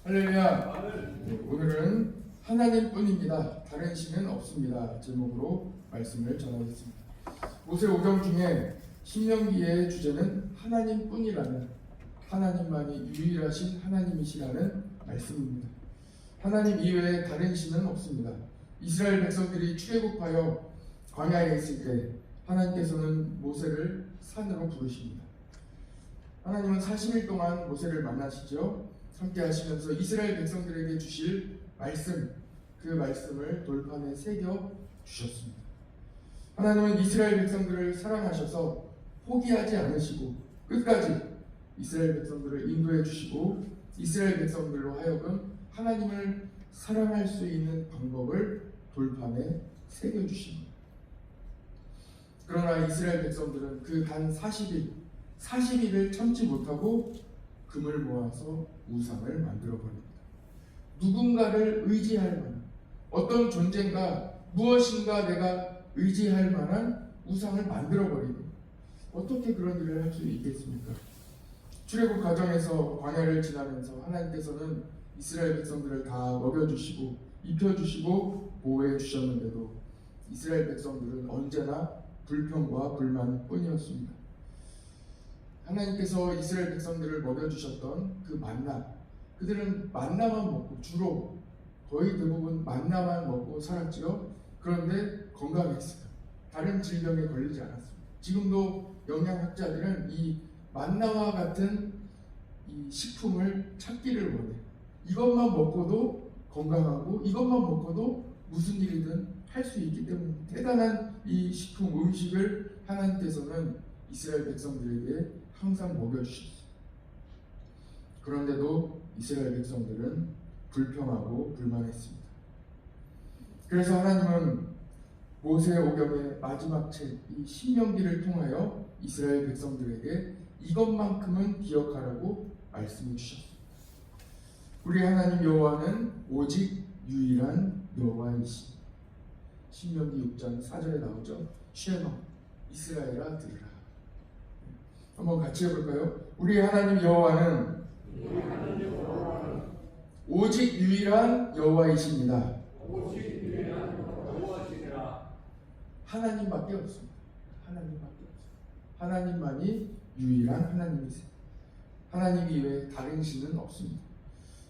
할렐루야. 오늘은 하나님뿐입니다. 다른 신은 없습니다. 제목으로 말씀을 전하겠습니다. 모세오경 중에 신명기의 주제는 하나님뿐이라는, 하나님만이 유일하신 하나님이시라는 말씀입니다. 하나님 이외에 다른 신은 없습니다. 이스라엘 백성들이 출애굽하여 광야에 있을 때 하나님께서는 모세를 산으로 부르십니다. 하나님은 40일 동안 모세를 만나시죠. 함께 하시면서 이스라엘 백성들에게 주실 말씀, 그 말씀을 돌판에 새겨 주셨습니다. 하나님은 이스라엘 백성들을 사랑하셔서 포기하지 않으시고 끝까지 이스라엘 백성들을 인도해 주시고 이스라엘 백성들로 하여금 하나님을 사랑할 수 있는 방법을 돌판에 새겨 주십니다. 그러나 이스라엘 백성들은 그 단 40일을 참지 못하고 금을 모아서 우상을 만들어버립니다. 누군가를 의지할 만한, 어떤 존재인가, 무엇인가 내가 의지할 만한 우상을 만들어버립니다. 어떻게 그런 일을 할 수 있겠습니까? 출애굽 과정에서 광야를 지나면서 하나님께서는 이스라엘 백성들을 다 먹여주시고 입혀주시고 보호해 주셨는데도 이스라엘 백성들은 언제나 불평과 불만뿐이었습니다. 하나님께서 이스라엘 백성들을 먹여주셨던 그 만나, 그들은 만나만 먹고, 주로 거의 대부분 만나만 먹고 살았지요. 그런데 건강했어요. 다른 질병에 걸리지 않았습니다. 지금도 영양학자들은 이 만나와 같은 이 식품을 찾기를 원해요. 이것만 먹고도 건강하고 이것만 먹고도 무슨 일이든 할 수 있기 때문에 대단한 이 식품, 음식을 하나님께서는 이스라엘 백성들에게 항상 먹여주셨어요. 그런데도 이스라엘 백성들은 불평하고 불만했습니다. 그래서 하나님은 모세오경의 마지막 책, 이 신명기를 통하여 이스라엘 백성들에게 이것만큼은 기억하라고 말씀해 주셨습니다. 우리 하나님 여호와는 오직 유일한 여호와이시니. 신명기 6장 4절에 나오죠. 쉐마 이스라엘아 들으라. 한번 같이 해볼까요? 우리 하나님 여호와는 오직 유일한 여호와이십니다. 하나님밖에 없습니다. 하나님밖에 없습니다. 하나님만이 유일한 하나님이세요. 하나님 이외에 다른 신은 없습니다.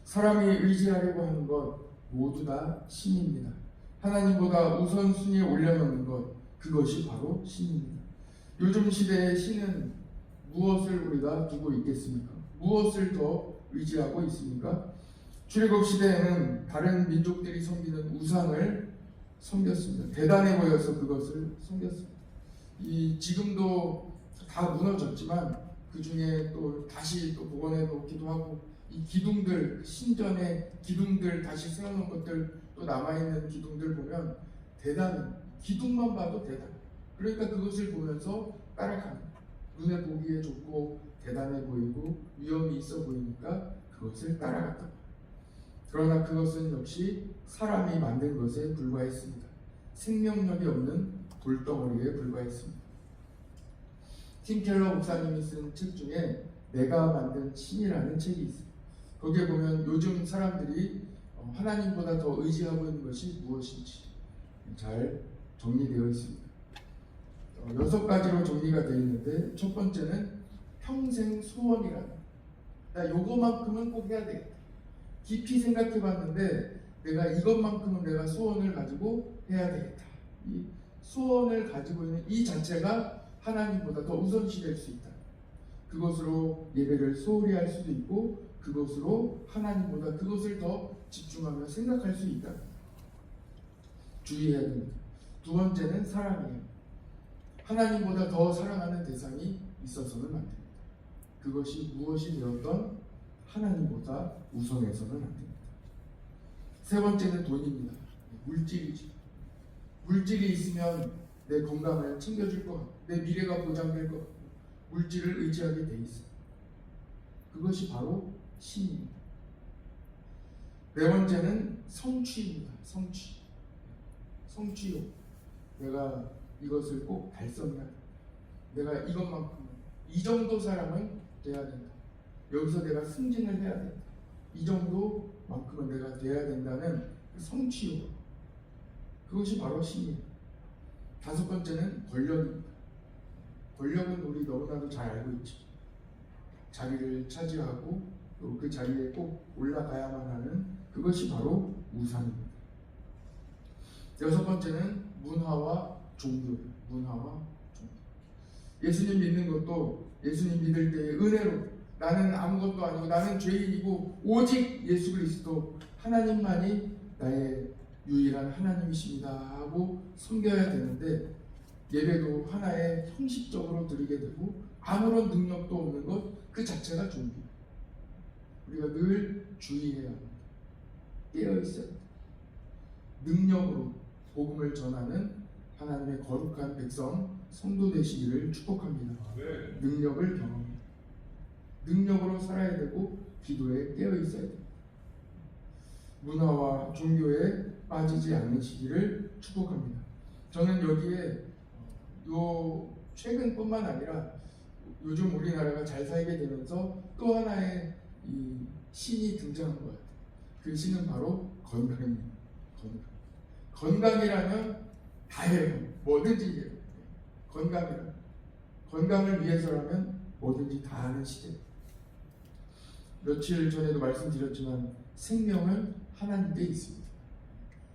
사람이 의지하려고 하는 것 모두 다 신입니다. 하나님보다 우선순위에 올려놓는 것, 그것이 바로 신입니다. 요즘 시대의 신은 무엇을 우리가 두고 있겠습니까? 무엇을 더 의지하고 있습니까? 출애굽 시대에는 다른 민족들이 섬기는 우상을 섬겼습니다. 대단해 보여서 그것을 섬겼습니다. 지금도 다 무너졌지만 그 중에 또 다시 또 복원해 놓기도 하고, 이 기둥들, 신전의 기둥들 다시 세워놓은 것들, 또 남아있는 기둥들 보면 대단해. 기둥만 봐도 대단해. 그러니까 그것을 보면서 따라갑니다. 눈에 보기에 좋고 대단해 보이고 위험이 있어 보이니까 그것을 따라갔다. 그러나 그것은 역시 사람이 만든 것에 불과했습니다. 생명력이 없는 돌덩어리에 불과했습니다. 팀 켈러 목사님이 쓴 책 중에 내가 만든 신이라는 책이 있어요. 거기에 보면 요즘 사람들이 하나님보다 더 의지하고 있는 것이 무엇인지 잘 정리되어 있습니다. 6가지로 정리가 되어 있는데, 첫 번째는 평생 소원이라는, 나 요거만큼은 꼭 해야 되겠다. 깊이 생각해 봤는데 내가 이것만큼은 내가 소원을 가지고 해야 되겠다. 이 소원을 가지고 있는 이 자체가 하나님보다 더 우선시될 수 있다. 그것으로 예배를 소홀히 할 수도 있고, 그것으로 하나님보다 그것을 더 집중하며 생각할 수 있다. 주의해야 됩니다. 두 번째는 사랑이에요. 하나님보다 더 사랑하는 대상이 있어서는 안 됩니다. 그것이 무엇이 되었던 하나님보다 우선해서는 안 됩니다. 세 번째는 돈입니다. 물질이죠. 물질이 있으면 내 건강을 챙겨줄 것 같고, 내 미래가 보장될 것 같고, 물질을 의지하게 돼 있어요. 그것이 바로 신입니다. 네 번째는 성취입니다. 성취욕. 내가 이것을 꼭 달성해야 돼. 내가 이것만큼은, 이 정도 사람은 돼야 된다. 여기서 내가 승진을 해야 된다. 이 정도만큼은 내가 돼야 된다는 그 성취욕, 그것이 바로 신이에요. 다섯 번째는 권력입니다. 권력은 우리 너무나도 잘 알고 있죠. 자리를 차지하고 또 그 자리에 꼭 올라가야만 하는 그것이 바로 우상입니다. 여섯 번째는 문화와 종교예요. 문화와 종교. 예수님 믿는 것도 예수님 믿을 때의 은혜로, 나는 아무것도 아니고 나는 죄인이고 오직 예수 그리스도 하나님만이 나의 유일한 하나님이십니다 하고 섬겨야 되는데, 예배도 하나의 형식적으로 드리게 되고 아무런 능력도 없는 것 그 자체가 종교예요. 우리가 늘 주의해야 합니다. 깨어있어야 합니다. 능력으로 복음을 전하는 하나님의 거룩한 백성 성도 되시기를 축복합니다. 능력을 경험합니다. 능력으로 살아야 되고 기도에 깨어있어야 됩니다. 문화와 종교에 빠지지 않으시기를 축복합니다. 저는 여기에 최근뿐만 아니라 요즘 우리나라가 잘 살게 되면서 또 하나의 이 신이 등장한 것 같아요. 그 신은 바로 건강입니다. 건강이라면 다 해요. 뭐든지 해요. 건강을 위해서라면 뭐든지 다 하는 시대. 며칠 전에도 말씀드렸지만 생명은 하나님께 있습니다.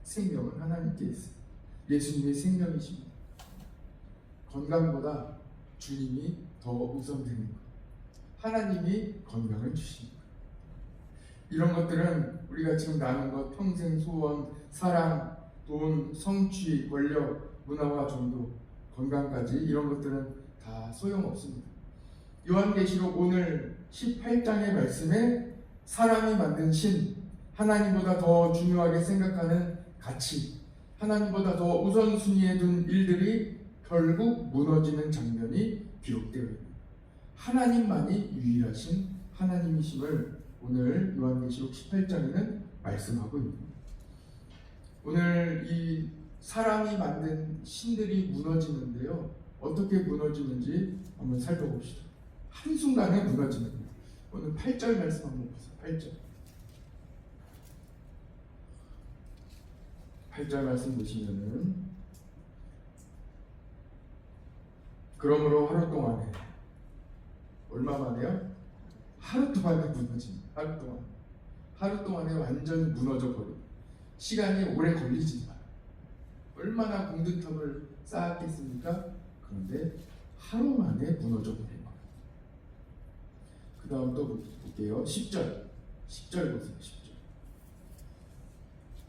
생명은 하나님께 있습니다. 예수님이 생명이십니다. 건강보다 주님이 더 우선되는 것. 하나님이 건강을 주십니다. 이런 것들은 우리가 지금 나눈 것, 평생 소원, 사랑, 돈, 성취, 권력, 문화와 종교, 건강까지 이런 것들은 다 소용없습니다. 요한계시록 오늘 18장의 말씀에 사람이 만든 신, 하나님보다 더 중요하게 생각하는 가치, 하나님보다 더 우선순위에 둔 일들이 결국 무너지는 장면이 기록되어 있습니다. 하나님만이 유일하신 하나님이심을 오늘 요한계시록 18장에는 말씀하고 있습니다. 오늘 이 사람이 만든 신들이 무너지는데요, 어떻게 무너지는지 한번 살펴봅시다. 한순간에 무너지는 거예요. 오늘 8절 말씀 한번 보세요. 8절 말씀 보시면은, 그러므로 하루 동안에, 얼마 만에요? 하루 동안에 무너집니다. 하루 동안에 완전히 무너져 버려요. 시간이 오래 걸리지 마요. 얼마나 공든탑을 쌓았겠습니까? 그런데 하루 만에 무너져 버린 거예요. 그 다음 또 볼게요. 10절 보세요. 10절.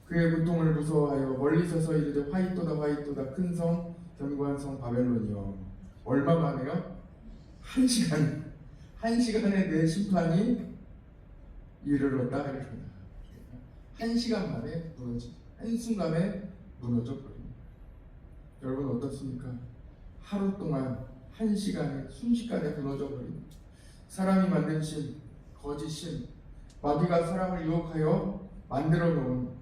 그의 고통을 무서워하여 멀리 서서 이르되 화이토다 큰 성 견고한 성 바벨론이여. 얼마 만에요? 한 시간에 내 심판이 이르렀다. 한 시간 만에 무너집니다. 한순간에 무너져 버립니다. 여러분 어떻습니까? 하루 동안 한 시간에 순식간에 무너져 버립니다. 사람이 만든 신, 거짓 신, 마귀가 사람을 유혹하여 만들어 놓은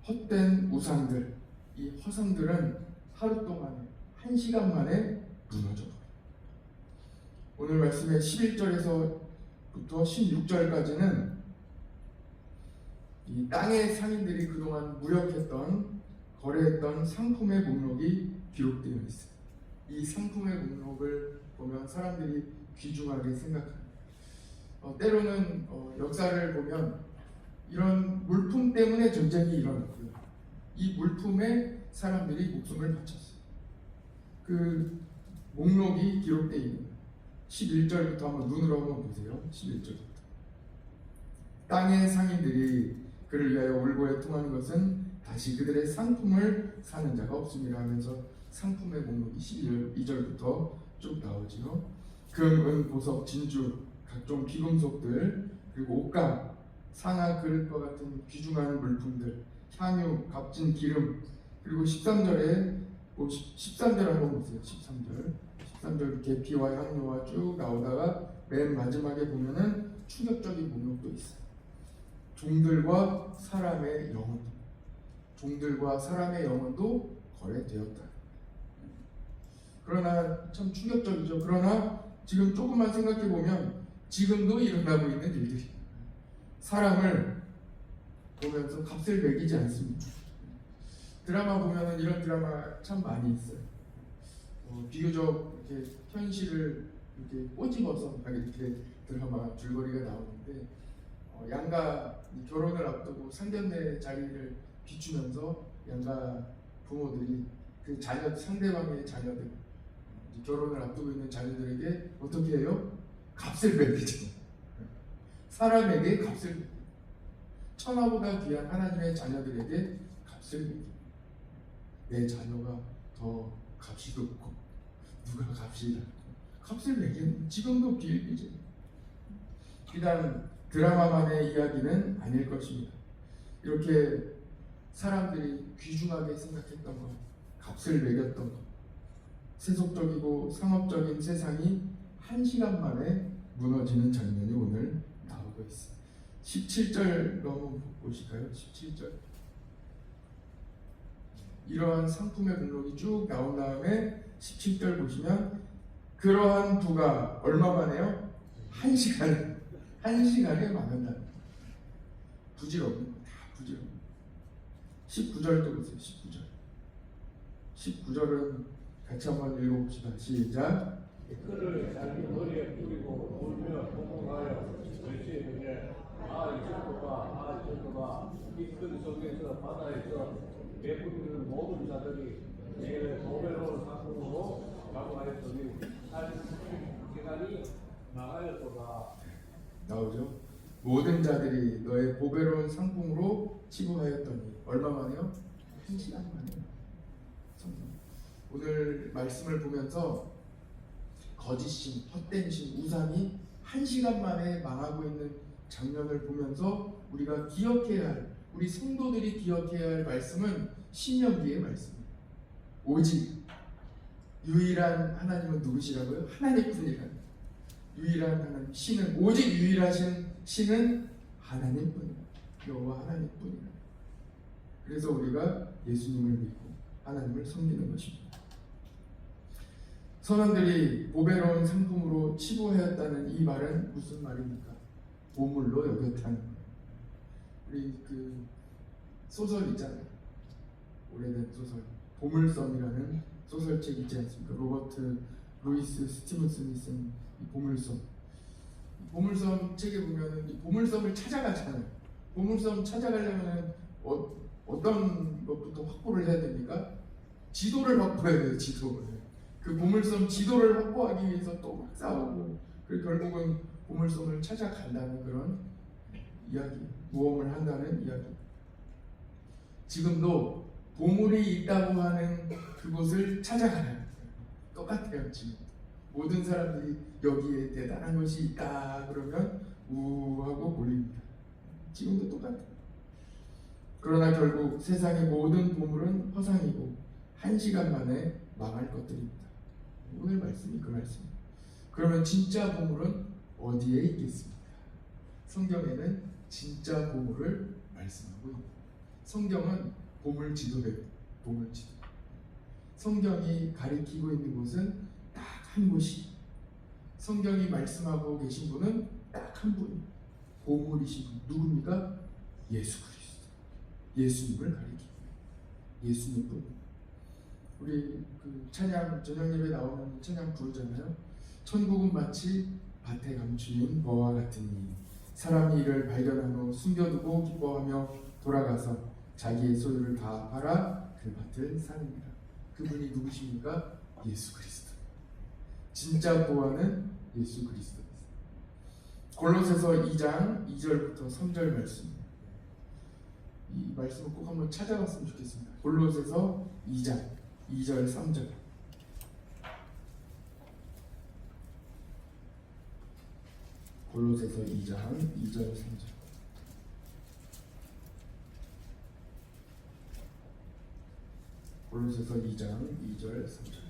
헛된 우상들, 이 허상들은 하루 동안에 한 시간 만에 무너져 버립니다. 오늘 말씀의 11절에서부터 16절까지는 이 땅의 상인들이 그동안 무역했던, 거래했던 상품의 목록이 기록되어 있어요. 이 상품의 목록을 보면 사람들이 귀중하게 생각합니다. 때로는 역사를 보면 이런 물품 때문에 전쟁이 일어났고요. 이 물품에 사람들이 목숨을 바쳤어요. 그 목록이 기록되어 있는 11절부터 한번 눈으로 한번 보세요. 11절부터. 땅의 상인들이 그를 위하여 울고 애통하는 것은 다시 그들의 상품을 사는 자가 없음이라 하면서 상품의 목록이 12절부터 쭉 나오지요. 금, 은, 보석, 진주, 각종 귀금속들, 그리고 옷감, 상아, 그릇과 같은 귀중한 물품들, 향유, 값진 기름, 그리고 13절에 13절 한번 보세요. 13절 계피와 향료와 쭉 나오다가 맨 마지막에 보면은 충격적인 목록도 있어요. 종들과 사람의 영혼도 거래되었다. 그러나 참 충격적이죠. 그러나 지금 조금만 생각해 보면 지금도 일어나고 있는 일들이, 사람을 보면서 값을 매기지 않습니다. 드라마 보면은 이런 드라마 참 많이 있어요. 비교적 이렇게 현실을 이렇게 꼬집어서 이렇게 드라마 줄거리가 나오는데 양가 결혼을 앞두고 상견례 자리를 비추면서 양가 부모들이 그 자녀 상대방의 자녀들 결혼을 앞두고 있는 자녀들에게 어떻게 해요? 값을 매기죠. 사람에게 값을 매기죠. 천하보다 귀한 하나님의 자녀들에게 값을 매기죠. 내 자녀가 더 값이 높고 누가 값이 낮고 값을 매기는 지금도 비일비재. 비단 드라마만의 이야기는 아닐 것입니다. 이렇게 사람들이 귀중하게 생각했던 것, 값을 매겼던 것, 세속적이고 상업적인 세상이 한 시간 만에 무너지는 장면이 오늘 나오고 있습니다. 17절 너무 보실까요? 17절. 이러한 상품의 목록이 쭉 나온 다음에 17절 보시면 그러한 부가 얼마 만에요? 한 시간에 망한다. 부질없는 거, 다 부질없는 거. 19절도 보세요. 19절은 같이 한번 읽어봅시다. 시작. 그를 자기 머리에 뿌리고 울며 도망하여 외치는데 이 정도가 이 큰 속에서 바다에서 베푸는 모든 자들이 내게 보배로운 상품으로 각오하였더니 한 시간이 망하였도다. 나오죠. 모든 자들이 너의 보배로운 상품으로 치부하였더니 얼마 만에요? 한 시간 만에. 오늘 말씀을 보면서 거짓신, 헛된 신, 우상이 한 시간 만에 망하고 있는 장면을 보면서 우리가 기억해야 할, 우리 성도들이 기억해야 할 말씀은 신명기의 말씀입니다. 오직 유일한 하나님은 누구시라고요? 하나님뿐이라. 유일한 하나님, 신은 오직 유일하신 신은 하나님뿐이라. 여호와 하나님뿐이라. 그래서 우리가 예수님을 믿고 하나님을 섬기는 것입니다. 선원들이 보배로운 상품으로 치부하였다는 이 말은 무슨 말입니까? 보물로 여겼다는 거예요. 우리 그 소설 있잖아요. 오래된 소설 보물섬이라는 소설책 있지 않습니까? 로버트 루이스 스티븐슨이 쓴 이 보물섬. 이 보물섬 책에 보면은 이 보물섬을 찾아가잖아요. 보물섬 찾아가려면 어떤 것부터 확보를 해야 됩니까? 지도를 확보해야 돼요. 지도를. 그 보물섬 지도를 확보하기 위해서 또 막 싸우고, 그리고 결국은 보물섬을 찾아간다는 그런 이야기, 모험을 한다는 이야기. 지금도 보물이 있다고 하는 그곳을 찾아가요. 똑같아요. 지금 모든 사람들이 여기에 대단한 것이 있다 그러면 우하고 몰립니다. 지금도 똑같아요. 그러나 결국 세상의 모든 보물은 허상이고 한 시간 만에 망할 것들입니다. 오늘 말씀이 그 말씀입니다. 그러면 진짜 보물은 어디에 있겠습니까? 성경에는 진짜 보물을 말씀하고 있습니다. 성경은 보물지도예요. 보물지도. 성경이 가리키고 있는 곳은 딱 한 곳이, 성경이 말씀하고 계신 분은 딱 한 분, 보물이신 분. 누굽니까? 예수 그리스도. 예수님을 가리키고 예수님뿐. 우리 그 찬양 저녁 예배 나오는 찬양 부르잖아요. 천국은 마치 밭에 감추인 뭐와 같으니 사람이 이를 발견한 후 숨겨두고 기뻐하며 돌아가서 자기의 소유를 다 팔아 그 밭을 사느니라. 그분이 누구십니까? 예수 그리스도. 진짜 보화는 예수 그리스도입니다. 골로새서 2장 2절부터 3절 말씀입니다. 이 말씀을 꼭 한번 찾아봤으면 좋겠습니다. 골로새서 2장 2절 3절. 골로새서 2장 2절 3절. 골로새서 2장 2절 3절.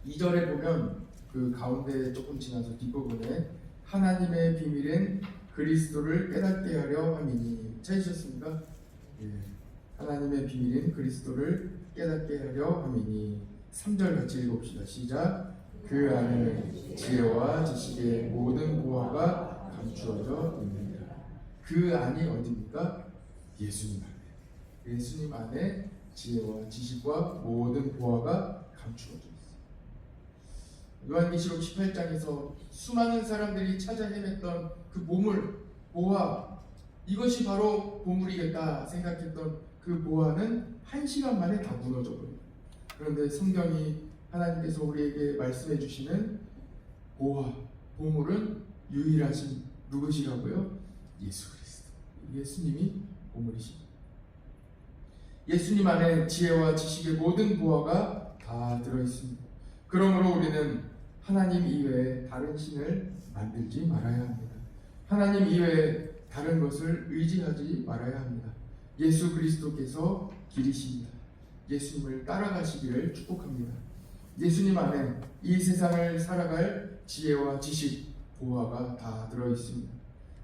2절에 보면 그 가운데 조금 지나서 뒷부분에 하나님의 비밀인 그리스도를 깨닫게 하려 함이니. 찾으셨습니까? 예. 하나님의 비밀인 그리스도를 깨닫게 하려 함이니. 3절 같이 읽어봅시다. 시작. 그 안에 지혜와 지식의 모든 보화가 감추어져 있느니라. 그 안이 어디입니까? 예수님 안에. 예수님 안에 지혜와 지식과 모든 보화가 감추어져 있어요. 요한계시록 18장에서 수많은 사람들이 찾아 헤맸던 그 보물, 보화, 이것이 바로 보물이겠다 생각했던 그 보화는 1시간 만에 다 무너져 버려요. 그런데 성경이 하나님께서 우리에게 말씀해 주시는 보화, 보물은 유일하신 누구시라고요? 예수 그리스도. 예수님이 보물이십니다. 예수님 안에 지혜와 지식의 모든 보화가 다 들어있습니다. 그러므로 우리는 하나님 이외에 다른 신을 만들지 말아야 합니다. 하나님 이외에 다른 것을 의지하지 말아야 합니다. 예수 그리스도께서 길이십니다. 예수님을 따라가시기를 축복합니다. 예수님 안에 이 세상을 살아갈 지혜와 지식, 보화가 다 들어있습니다.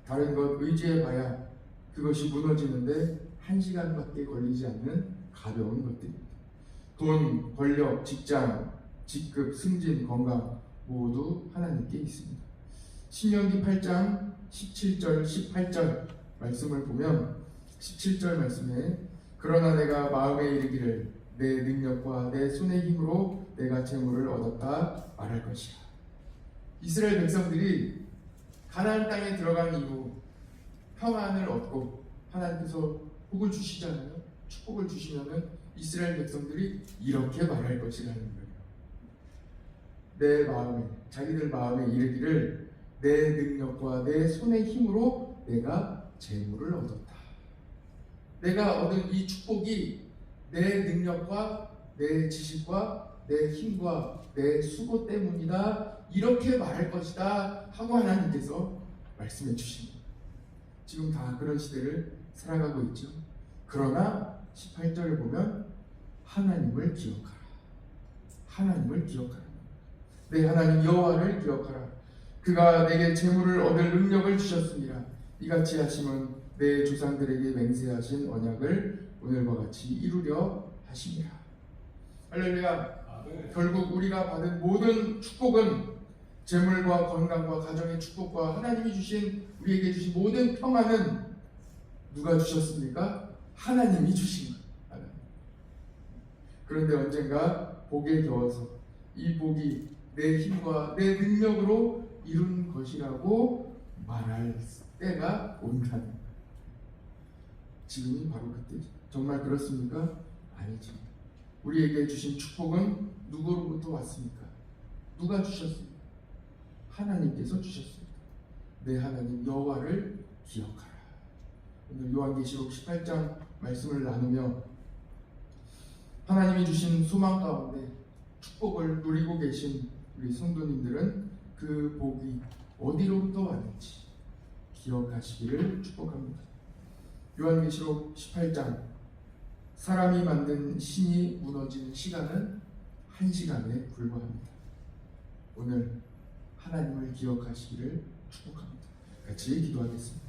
다른 것 의지해봐야 그것이 무너지는데 1시간밖에 걸리지 않는 가벼운 것들입니다. 돈, 권력, 직장, 직급, 승진, 건강 모두 하나님께 있습니다. 신명기 8장 17절, 18절 말씀을 보면 17절 말씀에 그러나 내가 마음에 이르기를 내 능력과 내 손의 힘으로 내가 재물을 얻었다 말할 것이야. 이스라엘 백성들이 가나안 땅에 들어간 이후 평안을 얻고 하나님께서 복을 주시잖아요. 축복을 주시면은 이스라엘 백성들이 이렇게 말할 것이라는 거예요. 내 마음에, 자기들 마음에 이르기를 내 능력과 내 손의 힘으로 내가 재물을 얻었다. 내가 얻은 이 축복이 내 능력과 내 지식과 내 힘과 내 수고 때문이다. 이렇게 말할 것이다 하고 하나님께서 말씀해 주십니다. 지금 다 그런 시대를 살아가고 있죠. 그러나 18절을 보면 하나님을 기억하라. 하나님을 기억하라. 내 하나님 여호와를 기억하라. 그가 내게 재물을 얻을 능력을 주셨습니다. 이같이 하심은 내 조상들에게 맹세하신 언약을 오늘과 같이 이루려 하십니다. 할렐루야. 결국 우리가 받은 모든 축복은 재물과 건강과 가정의 축복과 하나님이 주신 우리에게 주신 모든 평안은 누가 주셨습니까? 하나님이 주신 거예요. 그런데 언젠가 복에 겨워서 이 복이 내 힘과 내 능력으로 이룬 것이라고 말할 때가 온다는 거예요. 지금이 바로 그때죠. 정말 그렇습니까? 아니죠. 우리에게 주신 축복은 누구로부터 왔습니까? 누가 주셨습니까? 하나님께서 주셨습니다. 내 하나님 여호와를 기억하라. 오늘 요한계시록 18장 말씀을 나누며 하나님이 주신 소망 가운데 축복을 누리고 계신 우리 성도님들은 그 복이 어디로부터 왔는지 기억하시기를 축복합니다. 요한계시록 18장 사람이 만든 신이 무너지는 시간은 1시간에 불과합니다. 오늘 하나님을 기억하시기를 축복합니다. 같이 기도하겠습니다.